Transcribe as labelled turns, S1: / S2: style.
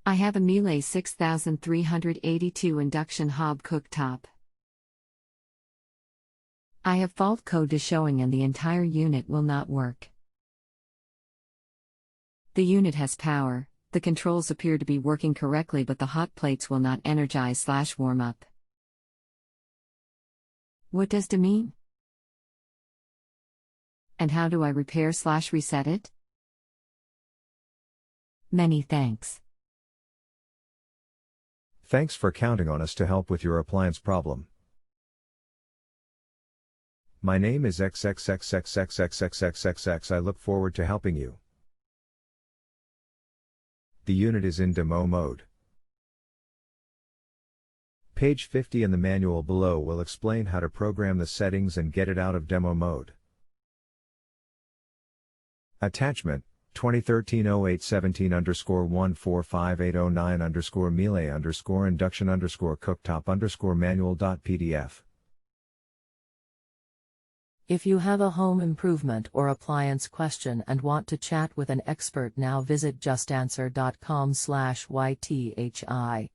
S1: I have a Miele 6382 induction hob cooktop. I have fault code showing and the entire unit will not work. The unit has power, the controls appear to be working correctly, but the hot plates will not energize/warm up. What does it mean? And how do I repair/reset it? Many thanks.
S2: Thanks for counting on us to help with your appliance problem. My name is XXXXXX I look forward to helping you. The unit is in demo mode. Page 50 in the manual below will explain how to program the settings and get it out of demo mode. Attachment 2013-08-17-145809_Miele_induction_cooktop_manual.pdf.
S3: If you have a home improvement or appliance question and want to chat with an expert now, visit JustAnswer.com/YTHI.